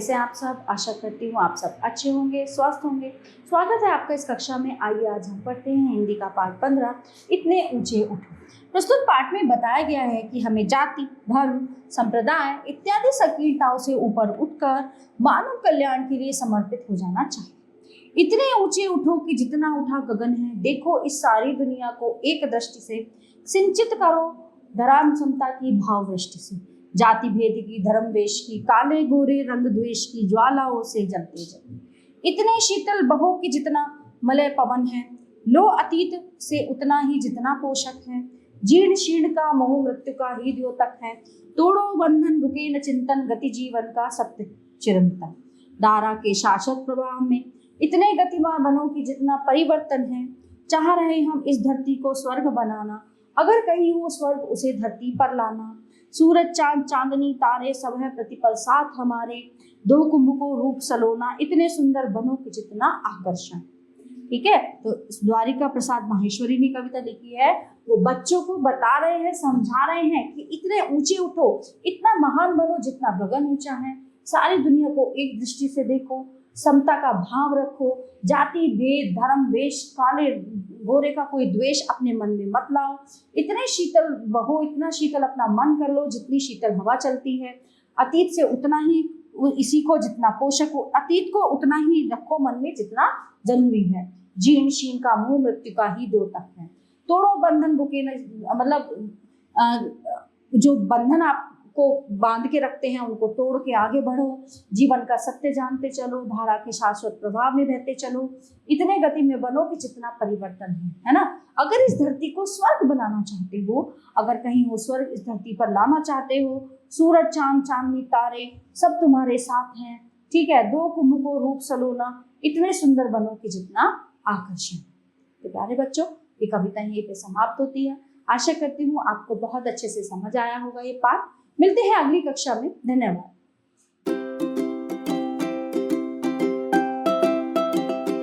कैसे हैं आप सब? आशा करती हूँ आप सब अच्छे होंगे, स्वस्थ होंगे। स्वागत है आपका इस कक्षा में। आइए आज हम पढ़ते हैं हिंदी का पाठ 15, इतने ऊंचे उठो। प्रस्तुत पाठ में बताया गया है कि हमें जाति, धर्म, संप्रदाय इत्यादि संकीर्णताओं से ऊपर उठकर मानव कल्याण के लिए समर्पित हो जाना चाहिए। इतने ऊंचे उठो कि जितना उठा गगन है। देखो इस सारी दुनिया को एक दृष्टि से सिंचित करो, धर्म समता की भाव वृष्टि से। जाति भेद की, धर्म वेश की, काले गोरे रंग द्वेष की ज्वालाओं से जलते जले। इतने शीतल बहो कि जितना मलय पवन है। लो अतीत से उतना ही जितना पोषक है। जीर्ण शीर्ण का मोह मृत्यु का ही द्योतक है। तोड़ो बंधन रुके न चिंतन, गति जीवन का सत्य चिरंतन। धारा के शाश्वत प्रवाह में इतने गतिमान बनो कि जितना परिवर्तन है। चाह रहे हम इस धरती को स्वर्ग बनाना, अगर कहीं हो स्वर्ग उसे धरती पर लाना। सूरज चांद चांदनी तारे सब है प्रतिपल साथ हमारे। दो कुंभ को रूप सलोना, इतने सुंदर बनो कि जितना आकर्षण। ठीक है, तो द्वारिका प्रसाद माहेश्वरी ने कविता लिखी है। वो बच्चों को बता रहे हैं, समझा रहे हैं कि इतने ऊंचे उठो, इतना महान बनो जितना गगन ऊंचा है। सारी दुनिया को एक दृष्टि से देखो, समता का भाव रखो। जाति भेद, धर्म वेश, काले गोरे का कोई द्वेष अपने मन में मत लाओ। इतने शीतल बहो, इतना शीतल अपना मन कर लो जितनी शीतल हवा चलती है। अतीत से उतना ही इसी को जितना पोषक हो, अतीत को उतना ही रखो मन में जितना जरूरी है। जीर्ण शीर्ण का मुंह मृत्यु का ही द्योतक है। तोड़ो बंधन रुके न, मतलब जो बंधन आपको बांध के रखते हैं उनको तोड़ के आगे बढ़ो। जीवन का सत्य जानते चलो, धारा के शाश्वत प्रभाव में बहते चलो। इतने गति में बनो कि जितना परिवर्तन है ना। अगर इस धरती को स्वर्ग बनाना चाहते हो, अगर कहीं वो स्वर्ग इस धरती पर लाना चाहते हो, सूरज चांद चांदनी तारे सब तुम्हारे साथ हैं। ठीक है, दो कुंभ को रूप सलोना, इतने सुंदर बनो कि जितना आकर्षण। तो प्यारे बच्चों, ये कविता यहीं पे समाप्त होती है। आशा करती हूँ आपको बहुत अच्छे से समझ आया होगा ये पाठ। मिलते हैं अगली कक्षा में। धन्यवाद।